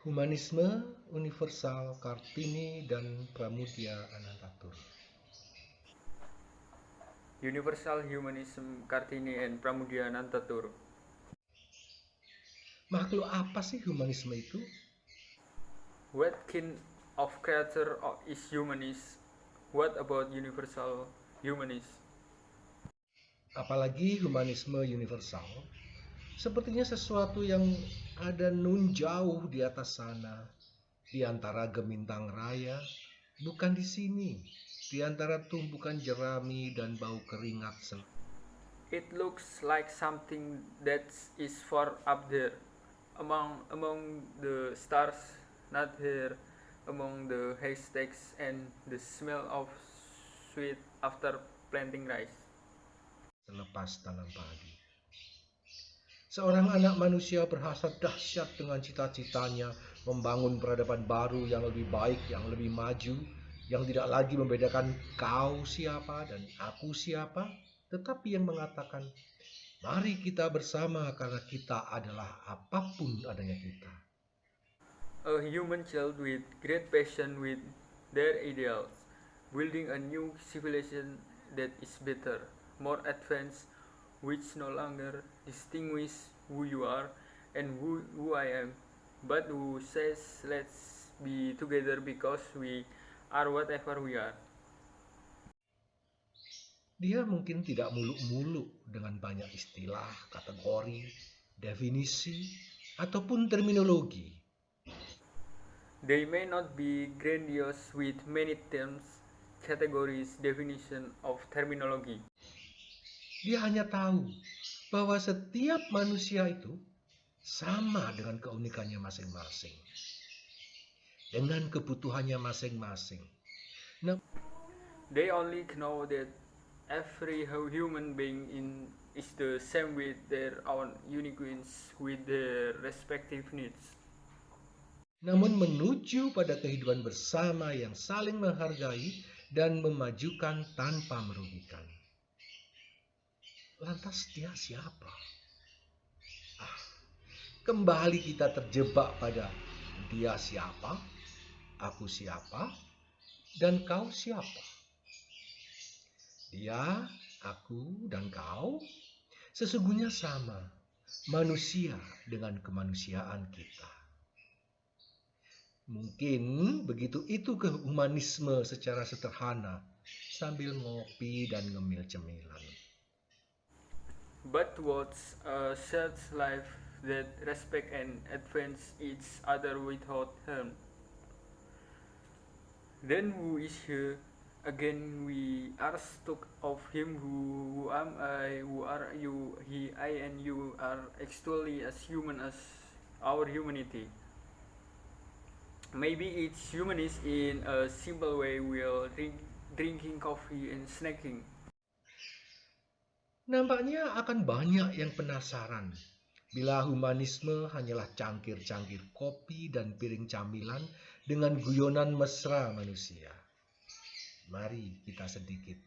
Humanisme Universal Kartini dan Pramudia Anantatur. Universal Humanism Kartini and Pramudia Anantatur. Makhluk apa sih humanisme itu? What kind of creature is humanist? What about universal humanist? Apalagi humanisme universal, sepertinya sesuatu yang ada nun jauh di atas sana, di antara gemintang raya, bukan di sini, di antara tumpukan jerami dan bau keringat. It looks like something that is far up there, among the stars, not here, among the haystacks and the smell of sweet after planting rice. Selepas tanam padi. Seorang anak manusia berhasrat dahsyat dengan cita-citanya membangun peradaban baru yang lebih baik, yang lebih maju, yang tidak lagi membedakan kau siapa dan aku siapa, tetapi yang mengatakan, mari kita bersama karena kita adalah apapun adanya kita. A human child with great passion with their ideals, building a new civilization that is better, more advanced, which no longer distinguish who you are and who I am, but who says let's be together because we are whatever we are. Dia mungkin tidak muluk-muluk dengan banyak istilah, kategori, definisi, ataupun terminologi. They may not be grandiose with many terms, categories, definition of terminology. Dia hanya tahu bahwa setiap manusia itu sama dengan keunikannya masing-masing, dengan kebutuhannya masing-masing. Nah, They only know that every human being is the same with their own uniqueness, with their respective needs. namun menuju pada kehidupan bersama yang saling menghargai dan memajukan tanpa merugikan. Lantas dia siapa? Kembali kita terjebak pada dia siapa, aku siapa, dan kau siapa. Dia, aku, dan kau sesungguhnya sama, manusia dengan kemanusiaan kita. Mungkin begitu itu ke humanisme secara sederhana, sambil ngopi dan ngemil cemilan. But towards a shared life that respect and advance each other without harm. Then who is he? Again we are stuck of him who am I, who are you, he, I and you are actually as human as our humanity. Maybe it's humanist in a simple way while drinking coffee and snacking. Nampaknya akan banyak yang penasaran bila humanisme hanyalah cangkir-cangkir kopi dan piring camilan dengan guyonan mesra manusia. Mari kita sedikit,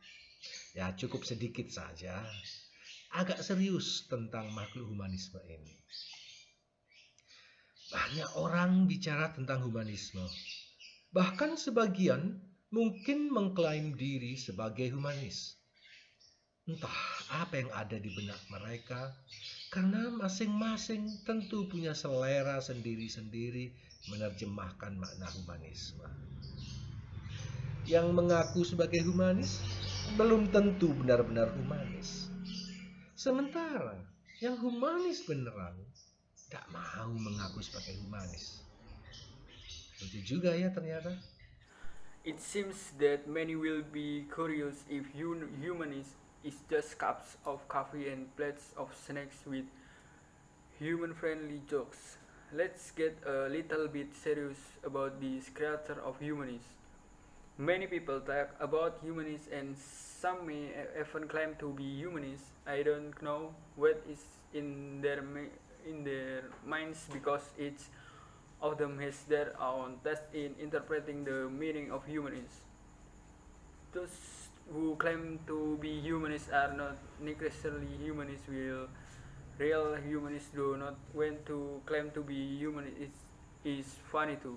ya cukup sedikit saja, agak serius tentang makhluk humanisme ini. Banyak orang bicara tentang humanisme. Bahkan sebagian mungkin mengklaim diri sebagai humanis. Entah apa yang ada di benak mereka, karena masing-masing tentu punya selera sendiri-sendiri menerjemahkan makna humanisme. Yang mengaku sebagai humanis belum tentu benar-benar humanis. Sementara yang humanis beneran tak mau mengaku sebagai humanis. Lucu juga ya ternyata. It seems that many will be curious if humanist is just cups of coffee and plates of snacks with human-friendly jokes. Let's get a little bit serious about this creator of humanists. Many people talk about humanists and some may even claim to be humanists. I don't know what is in their minds because each of them has their own taste in interpreting the meaning of humanists. Those who claim to be humanists are not necessarily humanists, while real humanists do not want to claim to be humanists is funny too.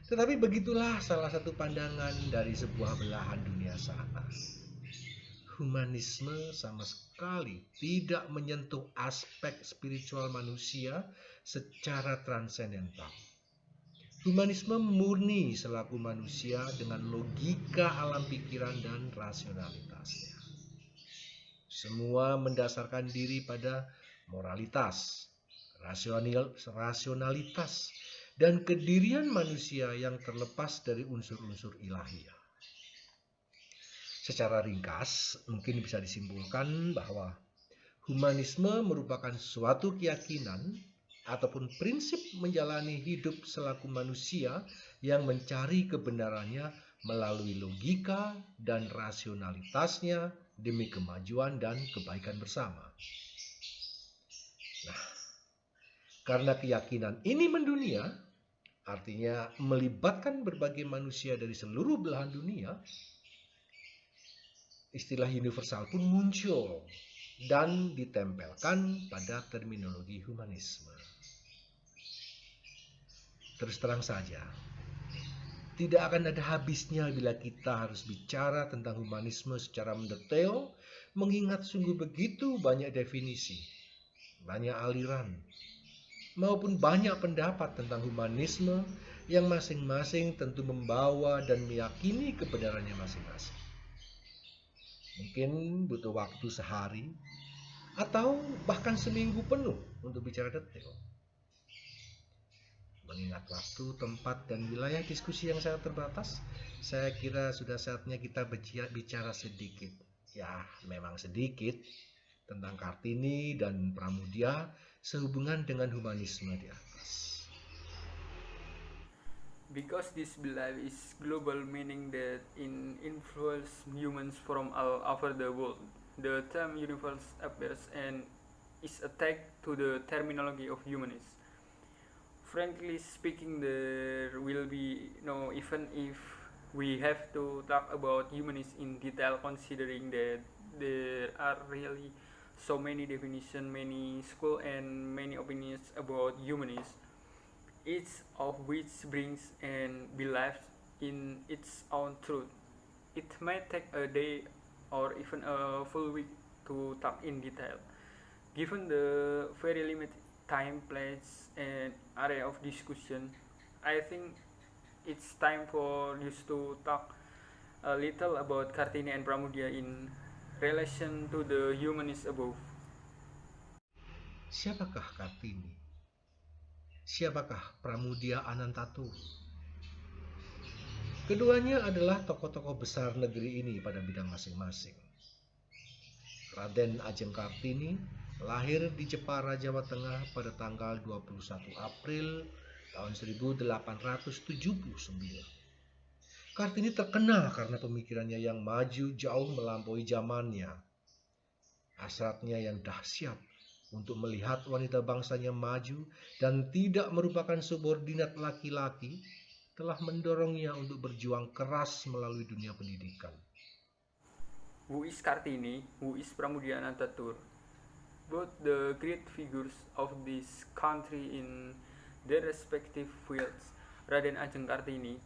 Tetapi begitulah salah satu pandangan dari sebuah belahan dunia sana. Humanisme sama sekali tidak menyentuh aspek spiritual manusia secara transendental. Humanisme murni selaku manusia dengan logika alam pikiran dan rasionalitasnya. Semua mendasarkan diri pada moralitas, rasionalitas, dan kedirian manusia yang terlepas dari unsur-unsur ilahiyah. Secara ringkas, mungkin bisa disimpulkan bahwa humanisme merupakan suatu keyakinan ataupun prinsip menjalani hidup selaku manusia yang mencari kebenarannya melalui logika dan rasionalitasnya demi kemajuan dan kebaikan bersama. Nah, karena keyakinan ini mendunia, artinya melibatkan berbagai manusia dari seluruh belahan dunia, istilah universal pun muncul dan ditempelkan pada terminologi humanisme. Terus terang saja, tidak akan ada habisnya bila kita harus bicara tentang humanisme secara mendetail, mengingat sungguh begitu banyak definisi, banyak aliran, maupun banyak pendapat tentang humanisme yang masing-masing tentu membawa dan meyakini kebenarannya masing-masing. Mungkin butuh waktu sehari atau bahkan seminggu penuh untuk bicara detail. Mengingat waktu, tempat, dan wilayah diskusi yang sangat terbatas, saya kira sudah saatnya kita bicara sedikit. Ya, memang sedikit tentang Kartini dan Pramudia sehubungan dengan humanisme di atas. Because this belief is global, meaning that it influences humans from all over the world. The term universe appears and is attached to the terminology of humanism. Frankly speaking, there will be no, even if we have to talk about humanism in detail, considering that there are really so many definitions, many schools, and many opinions about humanism, each of which brings and believes in its own truth. It may take a day or even a full week to talk in detail. Given the very limited time, place, and area of discussion, I think it's time for us to talk a little about Kartini and Pramudia in relation to the humanists above. Siapakah Kartini? Siapakah Pramudia Anantatur? Keduanya adalah tokoh-tokoh besar negeri ini pada bidang masing-masing. Raden Ajeng Kartini lahir di Jepara, Jawa Tengah pada tanggal 21 April tahun 1879. Kartini terkenal karena pemikirannya yang maju jauh melampaui zamannya. Hasratnya yang dahsyat untuk melihat wanita bangsanya maju dan tidak merupakan subordinat laki-laki telah mendorongnya untuk berjuang keras melalui dunia pendidikan. Who is Kartini? Who is Pramudia Anantatur? Both the great figures of this country in their respective fields. Raden Ajeng Kartini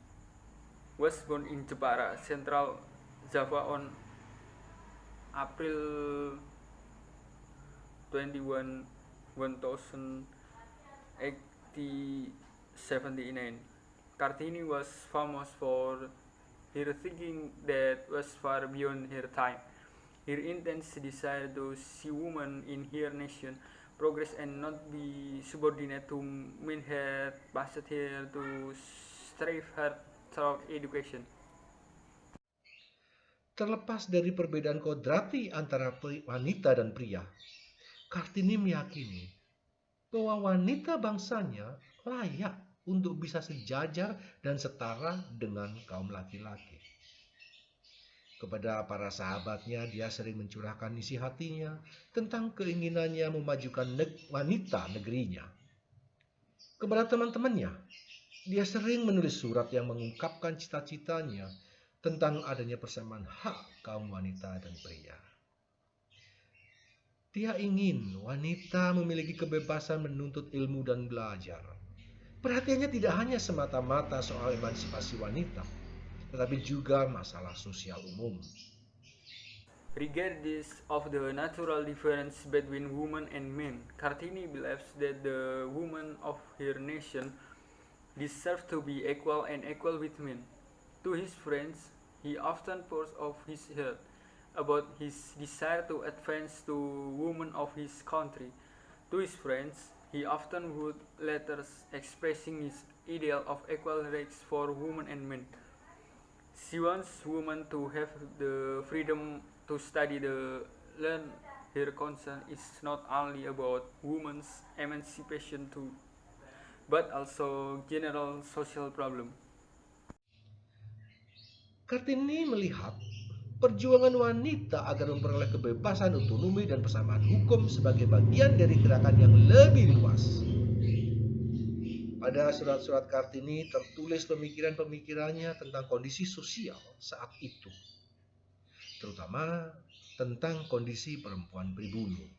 was born in Jepara, Central Java on April 21, 1879. Kartini was famous for her thinking that was far beyond her time. Her intense desire to see women in her nation progress and not be subordinate to men had pushed her to strive hard throughout education. Terlepas dari perbedaan kodrati antara wanita dan pria, Kartini meyakini bahwa wanita bangsanya layak untuk bisa sejajar dan setara dengan kaum laki-laki. Kepada para sahabatnya, dia sering mencurahkan isi hatinya tentang keinginannya memajukan wanita negerinya. Kepada teman-temannya, dia sering menulis surat yang mengungkapkan cita-citanya tentang adanya persamaan hak kaum wanita dan pria. Dia ingin wanita memiliki kebebasan menuntut ilmu dan belajar, Perhatiannya tidak hanya semata-mata soal emansipasi wanita, tetapi juga masalah sosial umum. Regardless of the natural difference between women and men, Kartini believes that the women of her nation deserve to be equal and equal with men. To his friends, he often pours out his heart about his desire to advance to women of his country. To his friends, he often wrote letters expressing his ideal of equal rights for women and men. She wants women to have the freedom to study, the learn. Her concern is not only about women's emancipation too, but also general social problem. Kartini melihat perjuangan wanita agar memperoleh kebebasan, otonomi, dan persamaan hukum sebagai bagian dari gerakan yang lebih luas. Pada surat-surat Kartini tertulis pemikiran-pemikirannya tentang kondisi sosial saat itu, terutama tentang kondisi perempuan pribumi.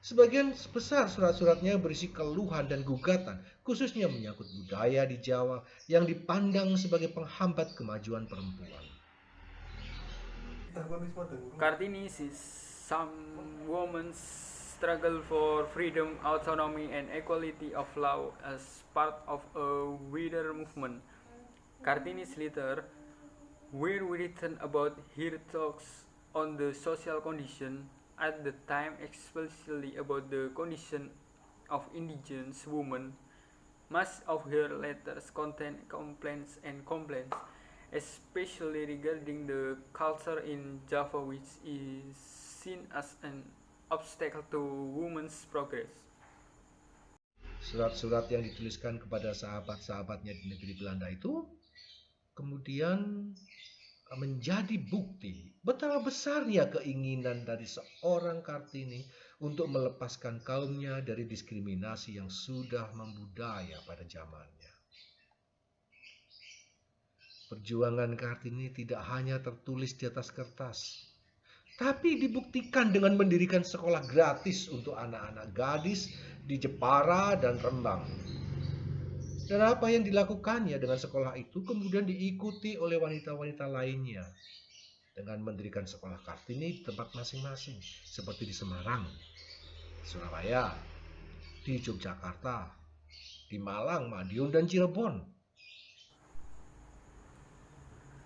Sebagian besar surat-suratnya berisi keluhan dan gugatan, khususnya menyangkut budaya di Jawa yang dipandang sebagai penghambat kemajuan perempuan. Kartini sees some women struggle for freedom, autonomy, and equality of law as part of a wider movement. Kartini's letter were written about her thoughts on the social condition at the time, especially about the condition of indigenous women. Much of her letters contain complaints, especially regarding the culture in Java, which is seen as an obstacle to women's progress. Surat-surat yang dituliskan kepada sahabat-sahabatnya di negeri Belanda itu kemudian menjadi bukti betapa besarnya keinginan dari seorang Kartini untuk melepaskan kaumnya dari diskriminasi yang sudah membudaya pada zamannya. Perjuangan Kartini tidak hanya tertulis di atas kertas, tapi dibuktikan dengan mendirikan sekolah gratis untuk anak-anak gadis di Jepara dan Rembang. Dan apa yang dilakukannya dengan sekolah itu kemudian diikuti oleh wanita-wanita lainnya dengan mendirikan sekolah Kartini di tempat masing-masing, seperti di Semarang, Surabaya, di Yogyakarta, di Malang, Madiun, dan Cirebon.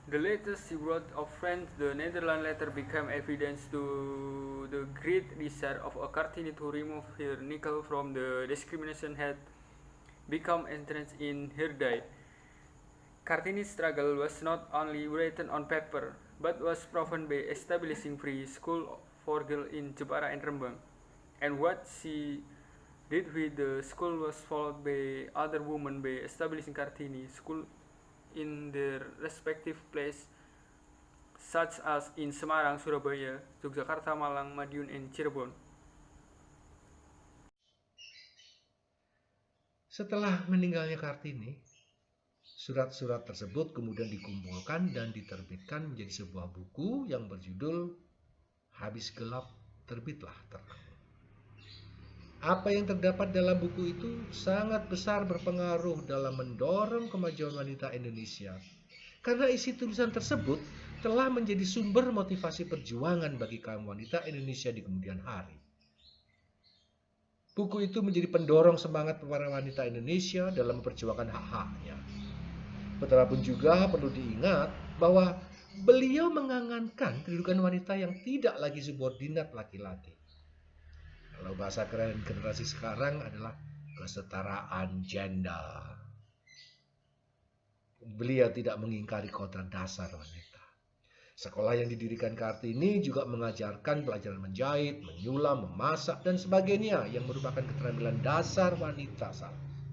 The letters she wrote of France, the Netherlands later became evidence to the great desire of a Kartini to remove her nickel from the discrimination had become entrenched in her day. Kartini's struggle was not only written on paper, but was proven by establishing free school for girls in Jepara and Rembang. And what she did with the school was followed by other women by establishing Kartini school in their respective place, such as in Semarang, Surabaya, Yogyakarta, Malang, Madiun, and Cirebon. Setelah meninggalnya Kartini, surat-surat tersebut kemudian dikumpulkan dan diterbitkan menjadi sebuah buku yang berjudul Habis Gelap Terbitlah Terang. Apa yang terdapat dalam buku itu sangat besar berpengaruh dalam mendorong kemajuan wanita Indonesia, karena isi tulisan tersebut telah menjadi sumber motivasi perjuangan bagi kaum wanita Indonesia di kemudian hari. Buku itu menjadi pendorong semangat para wanita Indonesia dalam memperjuangkan hak-haknya. Betapapun juga perlu diingat bahwa beliau mengangankan kedudukan wanita yang tidak lagi subordinat laki-laki. Kalau bahasa keren generasi sekarang adalah kesetaraan gender. Beliau tidak mengingkari kodrat dasar wanita. Sekolah yang didirikan Kartini juga mengajarkan pelajaran menjahit, menyulam, memasak, dan sebagainya yang merupakan keterampilan dasar wanita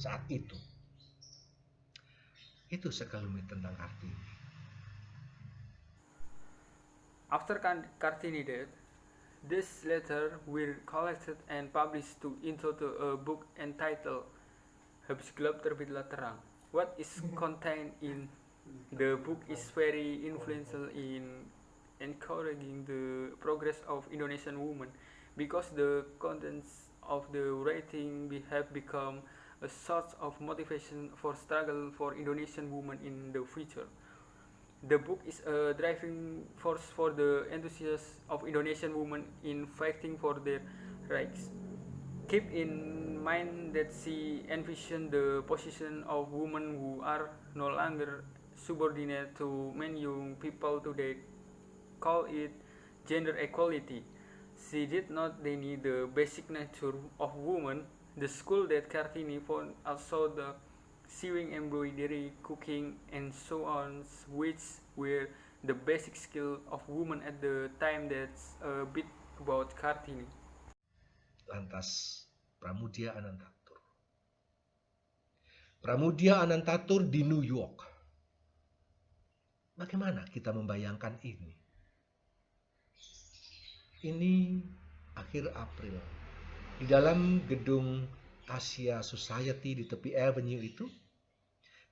saat itu. Itu sekelumit tentang Kartini. After Kartini died, these letters were collected and published into a book entitled Habis Gelap Terbitlah Terang. What is contained in the book is very influential in encouraging the progress of Indonesian women, because the contents of the writing have become a source of motivation for struggle for Indonesian women in the future. The book is a driving force for the enthusiasts of Indonesian women in fighting for their rights. Keep in mind that she envisioned the position of women who are no longer subordinate to men. Young people today call it gender equality. She did not deny the basic nature of women. The school that Kartini found also the sewing, embroidery, cooking, and so on, which were the basic skill of women at the time. That's a bit about Kartini. Lantas Pramudia Anantatur. Pramudia Anantatur di New York. Bagaimana kita membayangkan ini? Ini akhir April. Di dalam gedung Asia Society di tepi Avenue itu,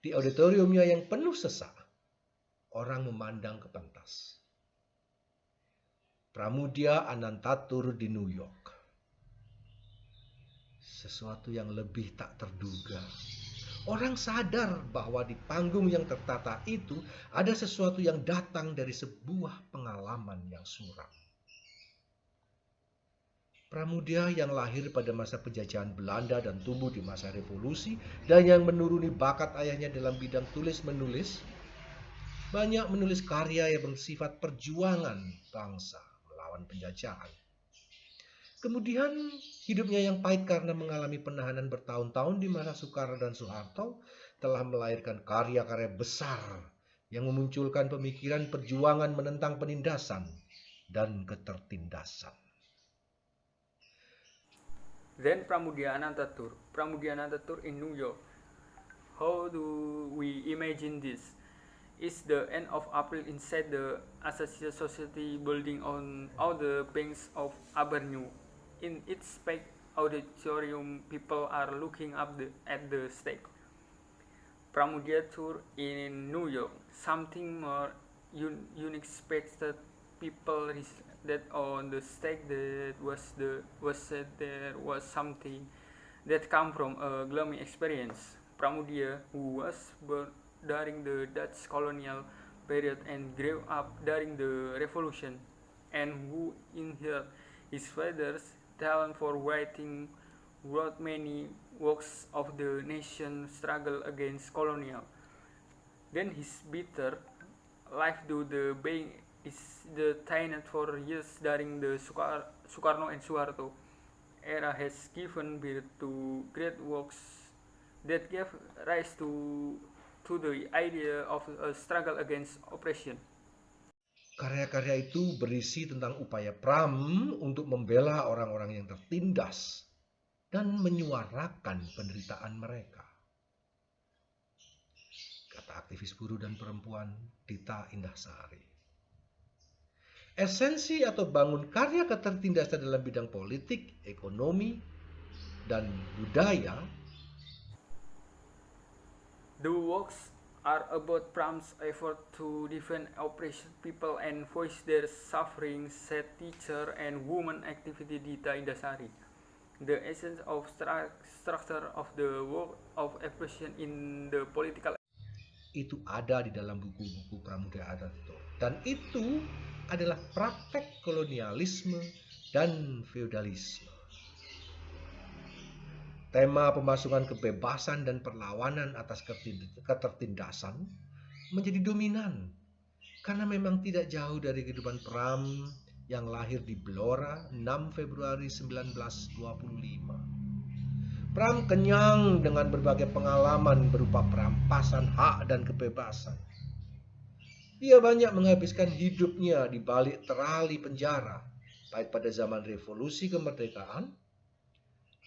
di auditoriumnya yang penuh sesak, orang memandang ke pentas. Pramudia Anantatur di New York. Sesuatu yang lebih tak terduga. Orang sadar bahwa di panggung yang tertata itu ada sesuatu yang datang dari sebuah pengalaman yang suram. Pramudia yang lahir pada masa penjajahan Belanda dan tumbuh di masa revolusi dan yang menuruni bakat ayahnya dalam bidang tulis-menulis, banyak menulis karya yang bersifat perjuangan bangsa melawan penjajahan. Kemudian hidupnya yang pahit karena mengalami penahanan bertahun-tahun di masa Soekarno dan Soeharto telah melahirkan karya-karya besar yang memunculkan pemikiran perjuangan menentang penindasan dan ketertindasan. Then Pramudia Anantatur in New York. How do we imagine this? It's the end of April inside the Asia Society building on all the banks of Avenue. In its packed auditorium, people are looking up at the stage. Pramudia tour in New York. Something more unique expected people that on the stage there was something that come from a gloomy experience. Pramudia, who was born during the Dutch colonial period and grew up during the Revolution, and who inherited his father's talent for writing, wrote many works of the nation's struggle against colonial. Then his bitter life due the being is detained for years during the Soekarno and Soeharto era has given birth to great works that gave rise to the idea of a struggle against oppression. Karya-karya itu berisi tentang upaya Pram untuk membela orang-orang yang tertindas dan menyuarakan penderitaan mereka. Kata aktivis buruh dan perempuan Dita Indahsari. Esensi atau bangun karya ketertindasan dalam bidang politik, ekonomi, dan budaya. The works are about Pram's effort to defend oppressed people and voice their suffering, said teacher and woman activity Dita Indahsari. The essence of structure of the work of oppression in the political itu ada di dalam buku-buku Pramudia Anantatur. Dan itu adalah praktek kolonialisme dan feodalisme. Tema pemasungan kebebasan dan perlawanan atas ketertindasan menjadi dominan karena memang tidak jauh dari kehidupan Pram yang lahir di Blora 6 Februari 1925. Pram kenyang dengan berbagai pengalaman berupa perampasan hak dan kebebasan. Ia banyak menghabiskan hidupnya di balik terali penjara, baik pada zaman revolusi kemerdekaan,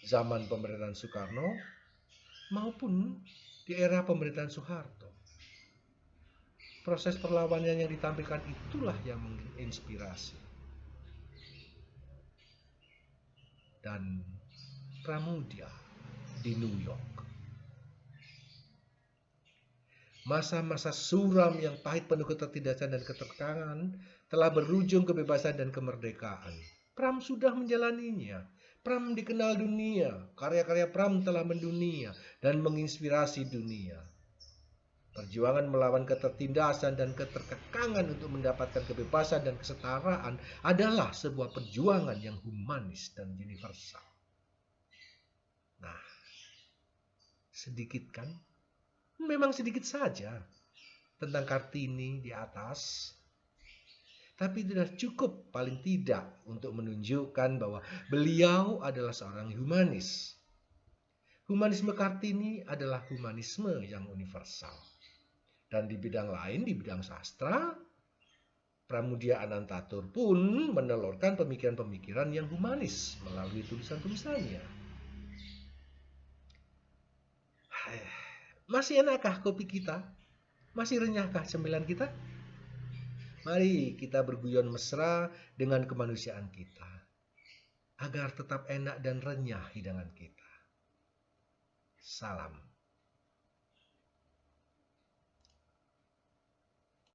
zaman pemerintahan Soekarno, maupun di era pemerintahan Soeharto. Proses perlawanan yang ditampilkan itulah yang menginspirasi. Dan Pramudia di New York. Masa-masa suram yang pahit penuh ketertindasan dan keterkangan telah berujung kebebasan dan kemerdekaan. Pram sudah menjalaninya. Pram dikenal dunia, karya-karya Pram telah mendunia dan menginspirasi dunia. Perjuangan melawan ketertindasan dan keterkekangan untuk mendapatkan kebebasan dan kesetaraan adalah sebuah perjuangan yang humanis dan universal. Nah, sedikit kan? Memang sedikit saja tentang Kartini di atas. Tapi sudah cukup paling tidak untuk menunjukkan bahwa beliau adalah seorang humanis. Humanisme Kartini adalah humanisme yang universal. Dan di bidang lain, di bidang sastra, Pramudia Anantatur pun menelurkan pemikiran-pemikiran yang humanis melalui tulisan-tulisannya. Masih enakkah kopi kita? Masih renyahkah cemilan kita? Mari kita berguyon mesra dengan kemanusiaan kita, agar tetap enak dan renyah hidangan kita. Salam.